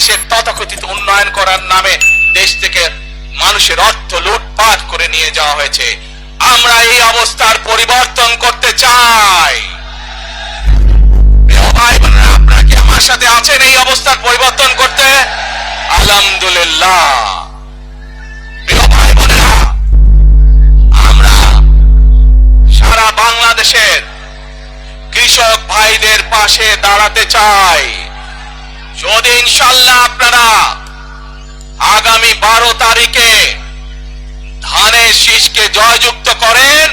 দেশের তথাকথিত উন্নয়ন করার নামে দেশ থেকে মানুষের অর্থ লুটপাট করে নিয়ে যাওয়া হয়েছে। আমরা এই অবস্থার পরিবর্তন করতে চাই। ভাই বোনেরা, আপনারা কি আমার সাথে আছেন এই অবস্থার পরিবর্তন করতে? আলহামদুলিল্লাহ। প্রিয় ভাই বোনেরা, আমরা সারা বাংলাদেশের কৃষক ভাইদের পাশে দাঁড়াতে চাই। যদি ইনশাআল্লাহ আপনারা আগামী 12 তারিখে ধানের শীষকে জয়যুক্ত করেন,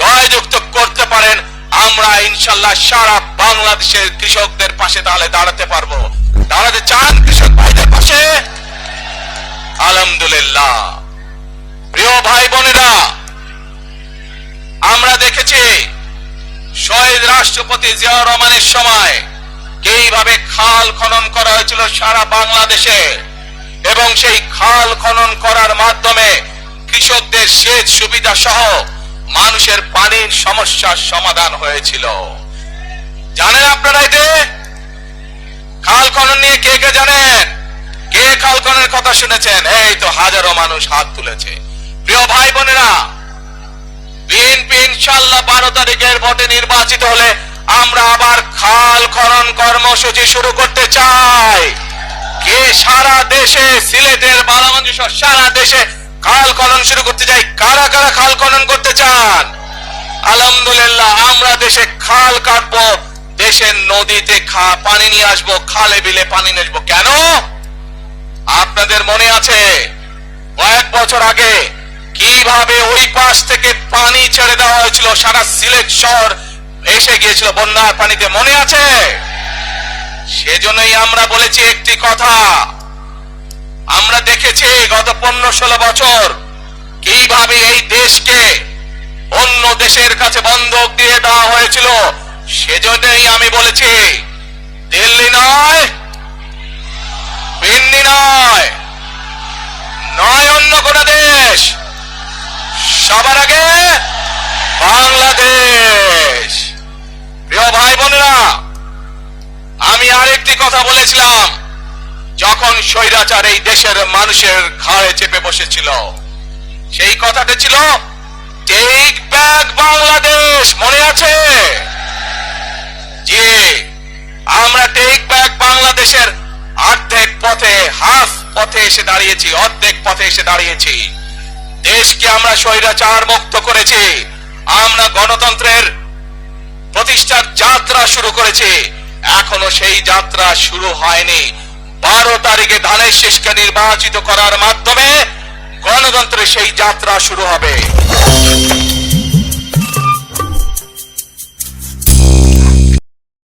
জয়যুক্ত করতে পারেন, আমরা ইনশাআল্লাহ সারা বাংলাদেশের কৃষকদের পাশে তাহলে দাঁড়াতে পারবো। দাঁড়াতে চান কৃষক ভাইদের পাশে? আলহামদুলিল্লাহ। প্রিয় ভাই বোনেরা, আমরা দেখেছি শহীদ রাষ্ট্রপতি জিয়াউর রহমানের সময় কিভাবে খাল খনন করা হয়েছিল সারা বাংলাদেশে, এবং সেই খাল খনন করার মাধ্যমে কৃষকদের সেচ সুবিধা সহ মানুষের পানির সমস্যার সমাধান হয়েছিল। জানেন আপনারা এতে খাল খনন নিয়ে কে কে জানেন? কে খাল খননের কথা শুনেছেন? এই তো হাজারো মানুষ হাত তুলেছে। প্রিয় ভাই বোনেরা, বিএনপি ইনশাআল্লাহ 12 তারিখের ভোটে নির্বাচিত হলে আমরা আবার খাল খনন কর্মসূচি শুরু করতে চাই। কে সারা দেশে, সিলেটের বালাগঞ্জ সহ সারা দেশে খাল খনন শুরু করতে চাই? কারা কারা খাল খনন করতে চান? আলহামদুলিল্লাহ। আমরা দেশে খাল কাটবো, দেশের নদীতে পানি নিয়ে আসবো, খালে বিলে পানি নিয়ে আসবো। কেন? আপনাদের মনে আছে কয়েক বছর আগে কিভাবে ওই পাশ থেকে পানি ছেড়ে দেওয়া হয়েছিল, সারা সিলেট শহর এসে গিয়েছিল বন্যার পানিতে, মনে আছে? সেজন্যই আমরা বলেছি একটি কথা। আমরা দেখেছি গত 15-16 বছর কিভাবে এই দেশকে অন্য দেশের কাছে বন্ধক দিয়ে দেওয়া হয়েছিল। সেজন্যই আমি বলেছি দিল্লি নয়, পিন্ডি নয়, নয় অন্য কোন দেশ, সবার আগে বাংলাদেশ। প্রিয় ভাই বোনেরা, আমি আরেকটি কথা বলেছিলাম যখন স্বৈরাচার এই দেশের মানুষের ঘাড়ে চেপে বসেছিল। সেই কথাটা ছিল টেক ব্যাক বাংলাদেশ, মনে আছে? জি, আমরা টেক ব্যাক বাংলাদেশের অর্ধেক পথে, হাফ পথে এসে দাঁড়িয়েছি, অর্ধেক পথে এসে দাঁড়িয়েছি। দেশকে আমরা স্বৈরাচার মুক্ত করেছি, আমরা গণতন্ত্রের প্রতিষ্ঠার যাত্রা শুরু করেছি। এখনো সেই যাত্রা শুরু হয়নি। 12 তারিখে ধানের শীষকে নির্বাচিত করার মাধ্যমে গণতন্ত্রের সেই যাত্রা শুরু হবে।